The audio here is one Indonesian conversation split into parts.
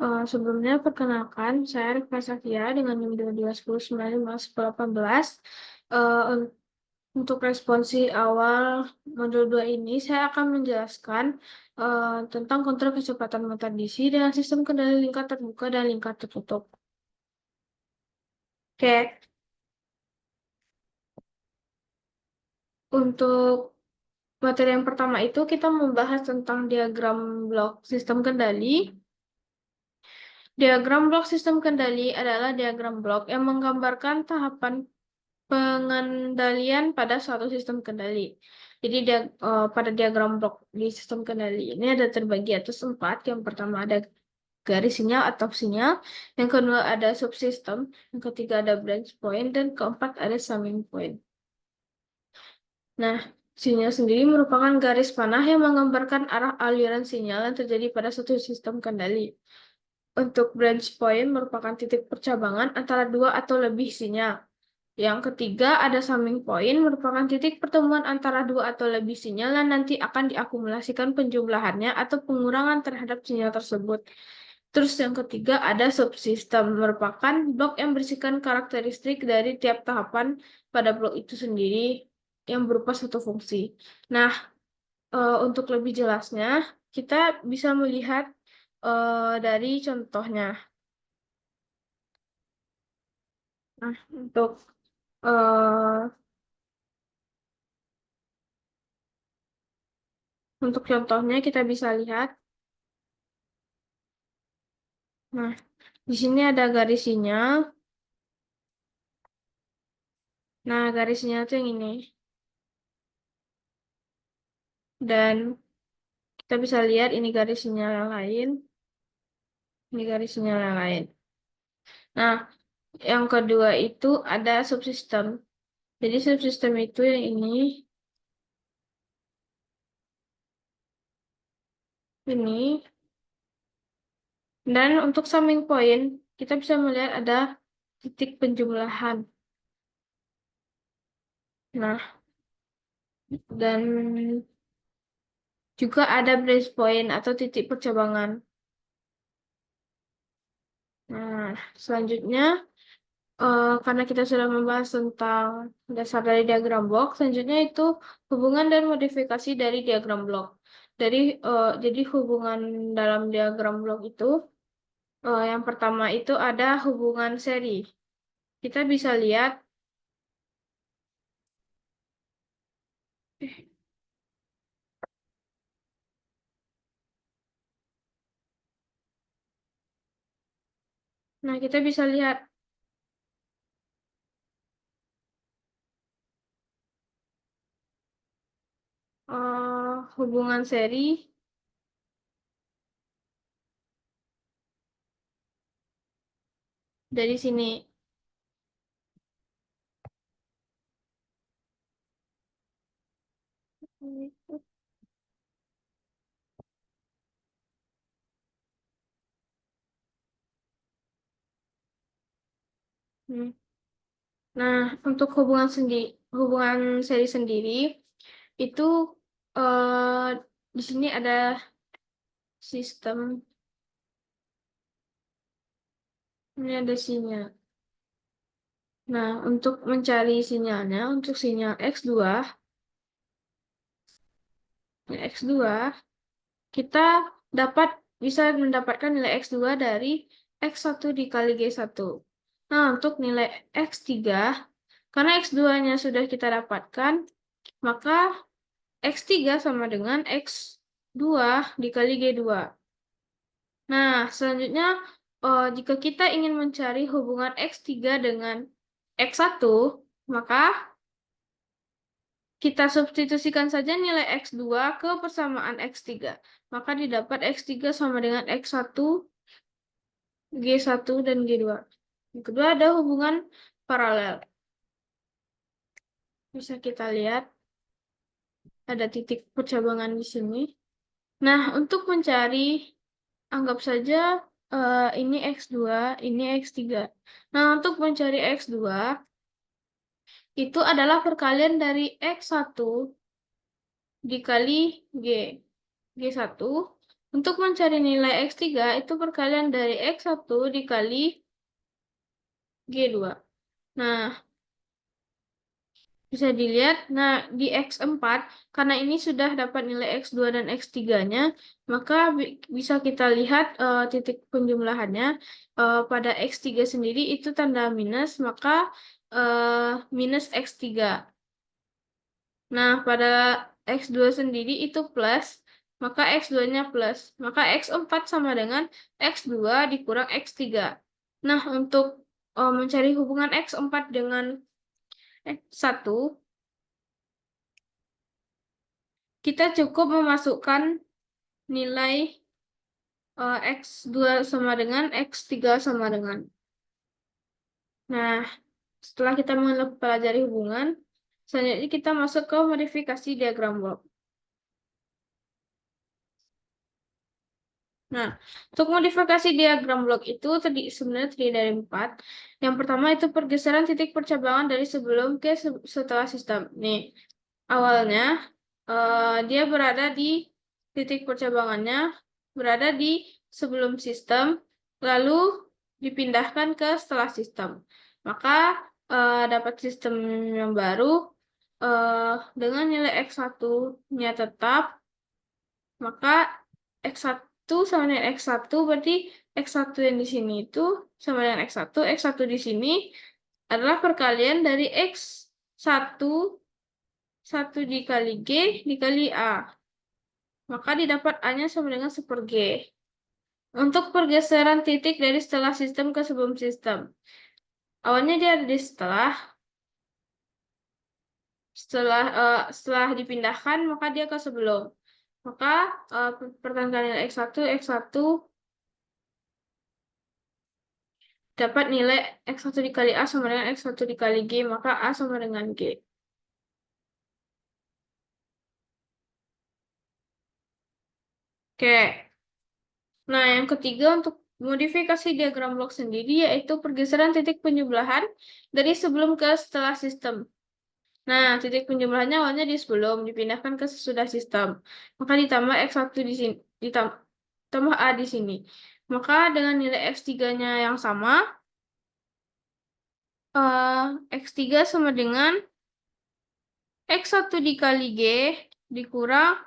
Sebelumnya, perkenalkan, saya Rifka Safia dengan NIM 2210951018. Untuk responsi awal modul 2 ini, saya akan menjelaskan tentang kontrol kecepatan motor DC dengan sistem kendali lingkar terbuka dan lingkar tertutup. Oke, untuk materi yang pertama itu kita membahas tentang diagram blok sistem kendali. Diagram blok sistem kendali adalah diagram blok yang menggambarkan tahapan pengendalian pada suatu sistem kendali. Jadi pada diagram blok di sistem kendali ini ada terbagi atas 4. Yang pertama ada garis sinyal atau sinyal, yang kedua ada subsistem, yang ketiga ada branch point, dan keempat ada summing point. Nah, sinyal sendiri merupakan garis panah yang menggambarkan arah aliran sinyal yang terjadi pada suatu sistem kendali. Untuk branch point merupakan titik percabangan antara dua atau lebih sinyal. Yang ketiga ada summing point, merupakan titik pertemuan antara dua atau lebih sinyal yang nanti akan diakumulasikan penjumlahannya atau pengurangan terhadap sinyal tersebut. Terus yang ketiga ada subsystem, merupakan blok yang berisikan karakteristik dari tiap tahapan pada blok itu sendiri yang berupa suatu fungsi. Nah, untuk lebih jelasnya, kita bisa melihat dari contohnya. Nah, uh, untuk contohnya kita bisa lihat. Nah, di sini ada garis sinyal. Nah, garis sinyal itu yang ini. Dan kita bisa lihat ini garis sinyal yang lain. Ini garis sinyal yang lain. Nah, yang kedua itu ada subsistem. Jadi subsistem itu yang ini. Dan untuk summing point, kita bisa melihat ada titik penjumlahan. Nah, dan juga ada branch point atau titik percabangan. Nah, selanjutnya, karena kita sudah membahas tentang dasar dari diagram blok, selanjutnya itu hubungan dan modifikasi dari diagram blok. Jadi hubungan dalam diagram blok itu, yang pertama itu ada hubungan seri. Kita bisa lihat, nah kita bisa lihat hubungan seri dari sini. Hmm. Nah, untuk hubungan seri sendiri itu di sini ada sistem, ini ada sinyal. Nah, untuk mencari sinyalnya, untuk sinyal X2, kita bisa mendapatkan nilai X2 dari X1 dikali G1. Nah, untuk nilai X3, karena X2-nya sudah kita dapatkan, maka X3 sama dengan X2 dikali G2. Nah, selanjutnya, jika kita ingin mencari hubungan X3 dengan X1, maka kita substitusikan saja nilai X2 ke persamaan X3. Maka didapat X3 sama dengan X1, G1, dan G2. Yang kedua ada hubungan paralel. Bisa kita lihat ada titik percabangan di sini. Nah, untuk mencari, anggap saja ini X2, ini X3. Nah, untuk mencari X2, itu adalah perkalian dari X1 dikali G1 Untuk mencari nilai X3 itu perkalian dari X1 dikali G2. Nah, bisa dilihat, nah di X4, karena ini sudah dapat nilai X2 dan X3-nya, maka bisa kita lihat titik penjumlahannya pada X3 sendiri itu tanda minus, maka minus X3. Nah, pada X2 sendiri itu plus, maka X2-nya plus. Maka X4 sama dengan X2 dikurang X3. Nah, untuk mencari hubungan X4 dengan X1, kita cukup memasukkan nilai X2 sama dengan X3 sama dengan. Nah, setelah kita mempelajari hubungan, selanjutnya kita masuk ke modifikasi diagram blok. Nah, untuk modifikasi diagram blok itu sebenarnya terdiri dari 4. Yang pertama itu pergeseran titik percabangan dari sebelum ke setelah sistem. Nih, awalnya dia berada di titik percabangannya, berada di sebelum sistem, lalu dipindahkan ke setelah sistem. Maka dapat sistem yang baru dengan nilai X1-nya tetap, maka X1 sama dengan X1 berarti X1 yang di sini itu sama dengan X1. X1 di sini adalah perkalian dari X1 1 dikali G dikali A. Maka didapat A-nya sama dengan 1/G. Untuk pergeseran titik dari setelah sistem ke sebelum sistem. Awalnya dia ada di setelah dipindahkan maka dia ke sebelum. Maka pertemuan X1 dapat nilai X1 dikali A sama dengan X1 dikali G, maka A sama dengan G. Oke. Nah, yang ketiga untuk modifikasi diagram blok sendiri yaitu pergeseran titik penjumlahan dari sebelum ke setelah sistem. Nah, titik penjumlahannya awalnya di sebelum, dipindahkan ke sesudah sistem. Maka ditambah X1 di sini, ditambah A di sini. Maka dengan nilai X3-nya yang sama, X3 sama dengan X1 dikali G dikurang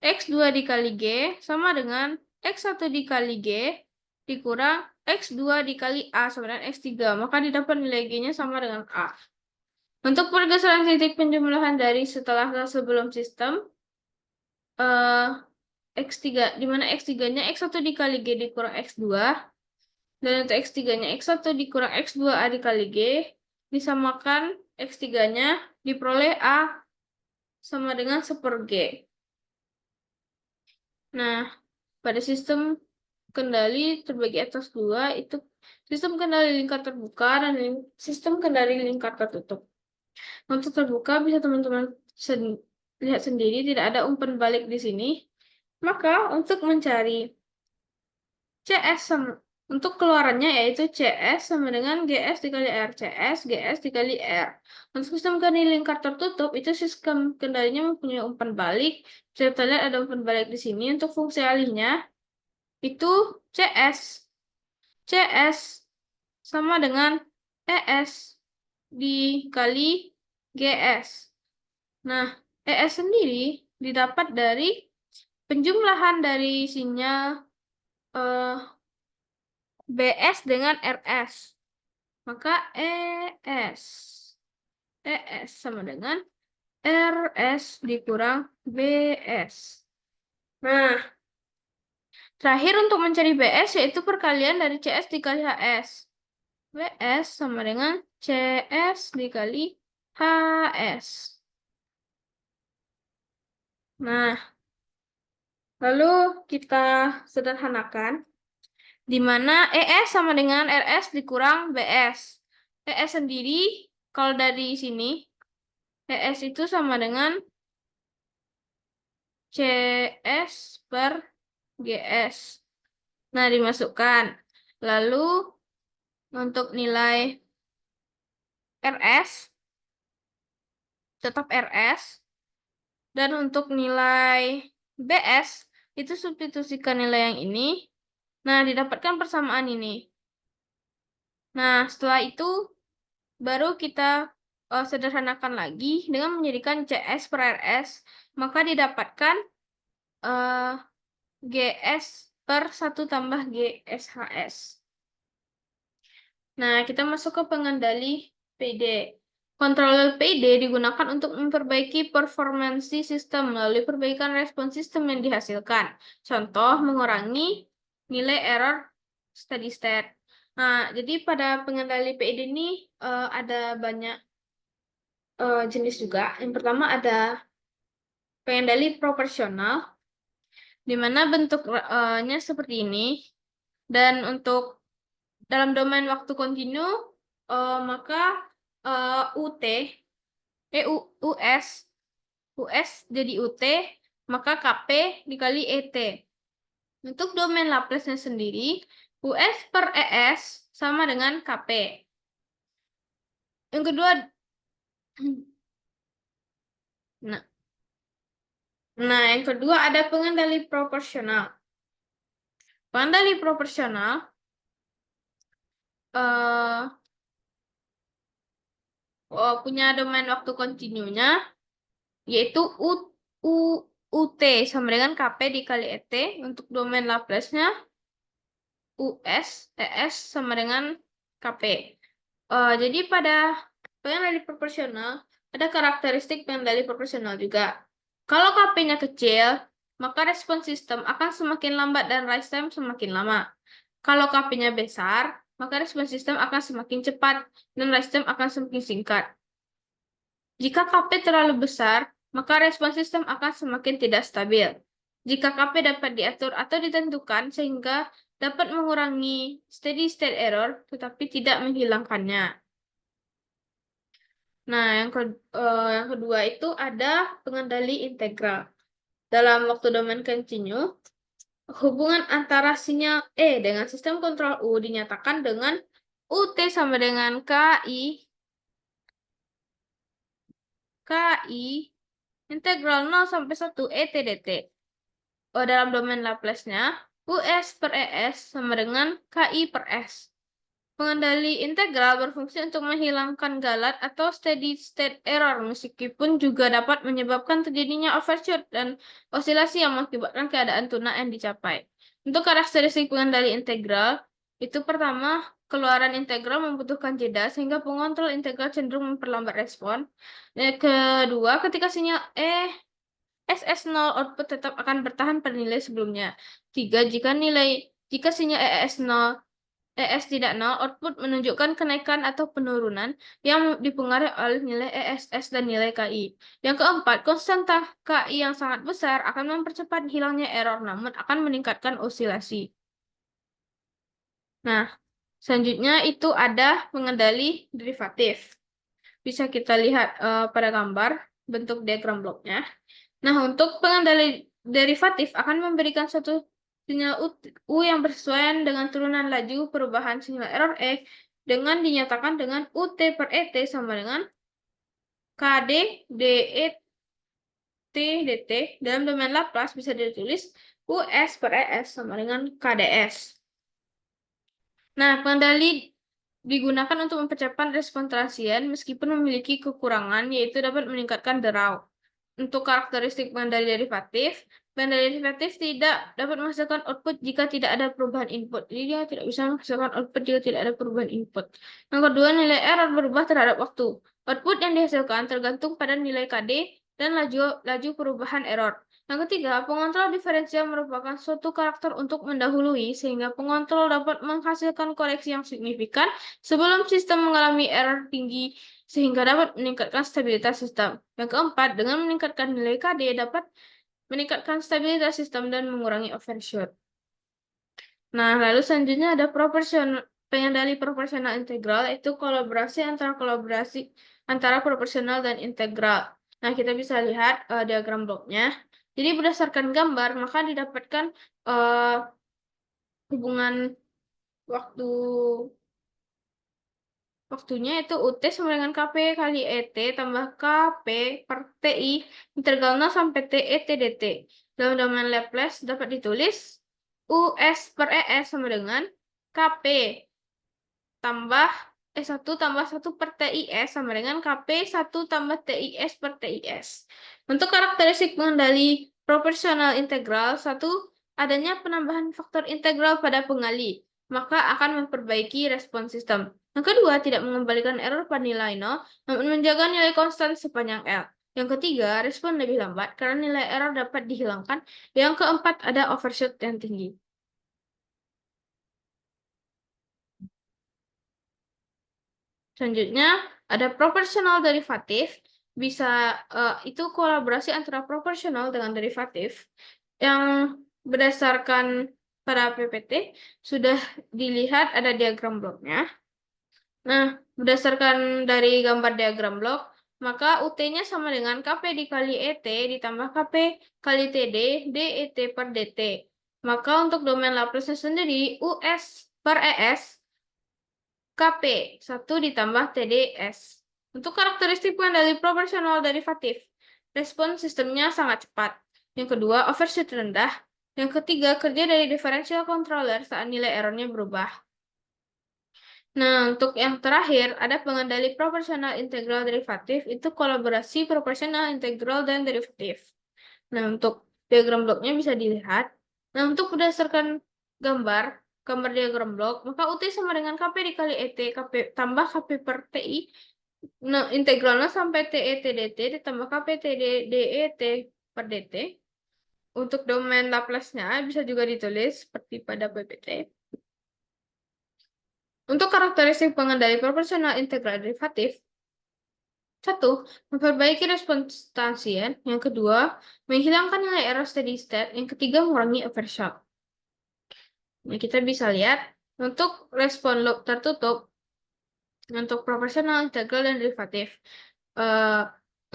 X2 dikali G sama dengan X1 dikali G dikurang X2 dikali A sama dengan X3. Maka didapat nilai G-nya sama dengan A. Untuk pergeseran titik penjumlahan dari setelah ke sebelum sistem, X3, di mana X3-nya X1 dikali G dikurang X2, dan untuk X3-nya X1 dikurang X2A dikali G, disamakan X3-nya diperoleh A sama dengan 1/G. Nah, pada sistem kendali terbagi atas 2, itu sistem kendali lingkar terbuka dan sistem kendali lingkar tertutup. Untuk terbuka bisa teman-teman lihat sendiri, tidak ada umpan balik di sini. Maka untuk mencari CS untuk keluarannya yaitu CS sama dengan GS dikali R. CS, GS dikali R. Untuk sistem kendali lingkar tertutup, itu sistem kendalinya mempunyai umpan balik. Bisa kita lihat ada umpan balik di sini. Untuk fungsi alihnya, itu CS. CS sama dengan ES dikali GS. Nah, ES sendiri didapat dari penjumlahan dari sinyal BS dengan RS. Maka ES sama dengan RS dikurang BS. Nah, terakhir untuk mencari BS yaitu perkalian dari CS dikali HS. BS sama dengan CS dikali HS. Nah, lalu kita sederhanakan, di mana ES sama dengan RS dikurang BS. ES sendiri, kalau dari sini, ES itu sama dengan CS per GS. Nah, dimasukkan. Lalu, untuk nilai RS, tetap RS. Dan untuk nilai BS, itu substitusikan nilai yang ini. Nah, didapatkan persamaan ini. Nah, setelah itu baru kita sederhanakan lagi dengan menjadikan CS per RS, maka didapatkan GS per 1 tambah GSHS. Nah, kita masuk ke pengendali PD. Controller PD digunakan untuk memperbaiki performansi sistem melalui perbaikan respon sistem yang dihasilkan. Contoh, mengurangi nilai error steady state. Nah, jadi pada pengendali PID ini ada banyak jenis juga. Yang pertama ada pengendali proporsional, di mana bentuknya seperti ini. Dan untuk dalam domain waktu kontinu, maka UT, US, US jadi UT, maka KP dikali ET. Untuk domain Laplace-nya sendiri, US per ES sama dengan KP. Yang kedua, yang kedua ada pengendali proporsional. Pengendali proporsional punya domain waktu kontinunya, yaitu UT sama dengan KP dikali ET. Untuk domain Laplace-nya, US, ES sama dengan KP. Jadi pada pengendali proporsional, ada karakteristik pengendali proporsional juga. Kalau KP-nya kecil, maka respon sistem akan semakin lambat dan rise time semakin lama. Kalau KP-nya besar, maka respon sistem akan semakin cepat dan rise time akan semakin singkat. Jika KP terlalu besar, maka respon sistem akan semakin tidak stabil. Jika KP dapat diatur atau ditentukan sehingga dapat mengurangi steady state error, tetapi tidak menghilangkannya. Nah, yang kedua itu ada pengendali integral. Dalam waktu domain kontinu, hubungan antara sinyal E dengan sistem kontrol U dinyatakan dengan UT sama dengan KI integral 0 sampai 1 ET dt. Dalam domain Laplace-nya, US per ES sama dengan KI per S. Pengendali integral berfungsi untuk menghilangkan galat atau steady state error, meskipun juga dapat menyebabkan terjadinya overshoot dan osilasi yang mengakibatkan keadaan tuna yang dicapai. Untuk karakteristik pengendali integral, itu pertama, keluaran integral membutuhkan jeda sehingga pengontrol integral cenderung memperlambat respon. Yang kedua, ketika sinyal SS0 output tetap akan bertahan pada nilai sebelumnya. 3. Jika sinyal ES tidak nol, output menunjukkan kenaikan atau penurunan yang dipengaruhi oleh nilai ESS dan nilai KI. Yang keempat, konstanta KI yang sangat besar akan mempercepat hilangnya error, namun akan meningkatkan osilasi. Nah, selanjutnya itu ada pengendali derivatif. Bisa kita lihat pada gambar bentuk diagram bloknya. Nah, untuk pengendali derivatif akan memberikan suatu sinyal U yang bersesuaian dengan turunan laju perubahan sinyal error E dengan dinyatakan dengan UT per ET sama dengan KD DET dt. Dalam domain Laplace bisa ditulis US per ES sama dengan KDS. Nah, pengendali digunakan untuk mempercepat respon transien meskipun memiliki kekurangan, yaitu dapat meningkatkan derau. Untuk karakteristik pengendali derivatif tidak dapat menghasilkan output jika tidak ada perubahan input. Jadi dia tidak bisa menghasilkan output jika tidak ada perubahan input. Yang kedua, nilai error berubah terhadap waktu. Output yang dihasilkan tergantung pada nilai KD dan laju perubahan error. Yang ketiga, pengontrol diferensial merupakan suatu karakter untuk mendahului sehingga pengontrol dapat menghasilkan koreksi yang signifikan sebelum sistem mengalami error tinggi sehingga dapat meningkatkan stabilitas sistem. Yang keempat, dengan meningkatkan nilai KD dapat meningkatkan stabilitas sistem dan mengurangi overshoot. Nah, lalu selanjutnya ada pengendali proporsional integral, itu kolaborasi antara proporsional dan integral. Nah, kita bisa lihat diagram bloknya. Jadi berdasarkan gambar, maka didapatkan hubungan waktunya itu UT sama dengan KP kali ET tambah KP per TI integral 0 sampai TET dt. Dalam domain Laplace dapat ditulis US per ES sama dengan KP tambah 1 tambah 1 per TIS sama dengan KP 1 tambah TIS per TIS. Untuk karakteristik pengendali proporsional integral, satu, adanya penambahan faktor integral pada pengali, maka akan memperbaiki respon sistem. Yang kedua, tidak mengembalikan error pada nilai 0, namun menjaga nilai konstan sepanjang L. Yang ketiga, respon lebih lambat karena nilai error dapat dihilangkan. Yang keempat, ada overshoot yang tinggi. Selanjutnya, ada proporsional derivatif. Bisa itu kolaborasi antara proporsional dengan derivatif yang berdasarkan pada PPT sudah dilihat ada diagram bloknya. Nah, berdasarkan dari gambar diagram blok, maka UT-nya sama dengan KP dikali ET ditambah KP kali TD DET per DT. Maka untuk domain Laplace sendiri, US per ES KP 1 ditambah TDS. Untuk karakteristik pengendali proporsional derivatif, respon sistemnya sangat cepat. Yang kedua, overshoot rendah. Yang ketiga, kerja dari differential controller saat nilai errornya berubah. Nah, untuk yang terakhir, ada pengendali proporsional integral derivatif, itu kolaborasi proporsional integral dan derivatif. Nah, untuk diagram bloknya bisa dilihat. Nah, untuk berdasarkan gambar diagram blok, maka UT sama dengan KP dikali ET, KP tambah KP per TI. Nah, integralnya sampai TET DT ditambah KP TD DET per DT. Untuk domain Laplace-nya bisa juga ditulis seperti pada PPT. Untuk karakteristik pengendali proporsional integral derivatif, satu, memperbaiki respons transien. Yang kedua, menghilangkan nilai error steady state. Yang ketiga, mengurangi overshot. Nah, kita bisa lihat untuk respon loop tertutup, untuk proporsional, integral, dan derivatif. Eh,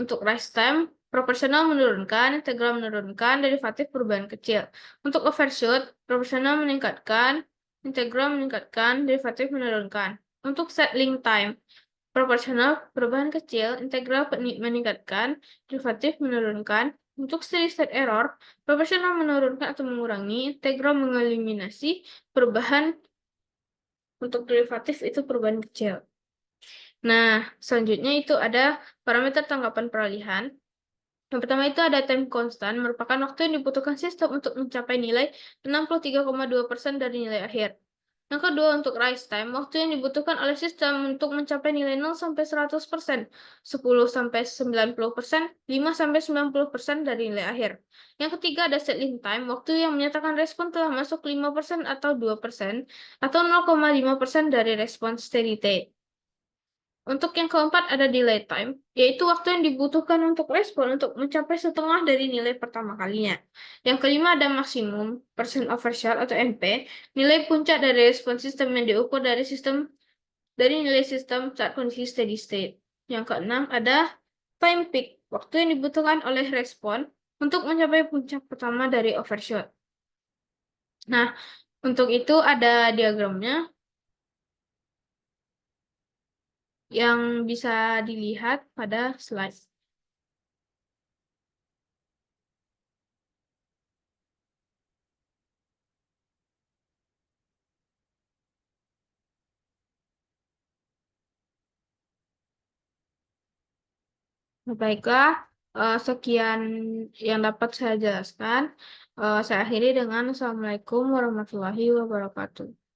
untuk rise time, proporsional menurunkan, integral menurunkan, derivatif perubahan kecil. Untuk overshoot, proporsional meningkatkan, integral meningkatkan, derivatif menurunkan. Untuk settling time, proporsional perubahan kecil, integral meningkatkan, derivatif menurunkan. Untuk steady state error, proporsional menurunkan atau mengurangi, integral mengeliminasi, perubahan untuk derivatif itu perubahan kecil. Nah, selanjutnya itu ada parameter tanggapan peralihan. Yang pertama itu ada time constant, merupakan waktu yang dibutuhkan sistem untuk mencapai nilai 63,2% dari nilai akhir. Yang kedua, untuk rise time, waktu yang dibutuhkan oleh sistem untuk mencapai nilai 0 sampai 100%, 10 sampai 90%, 5 sampai 90% dari nilai akhir. Yang ketiga, ada settling time, waktu yang menyatakan respon telah masuk 5% atau 2%, atau 0,5% dari respon steady state. Untuk yang keempat ada delay time, yaitu waktu yang dibutuhkan untuk respon untuk mencapai setengah dari nilai pertama kalinya. Yang kelima ada maksimum, percent overshot atau MP, nilai puncak dari respon sistem yang diukur dari nilai sistem saat kondisi steady state. Yang keenam ada time peak, waktu yang dibutuhkan oleh respon untuk mencapai puncak pertama dari overshot. Nah, untuk itu ada diagramnya yang bisa dilihat pada slide. Baiklah, sekian yang dapat saya jelaskan. Saya akhiri dengan Assalamualaikum warahmatullahi wabarakatuh.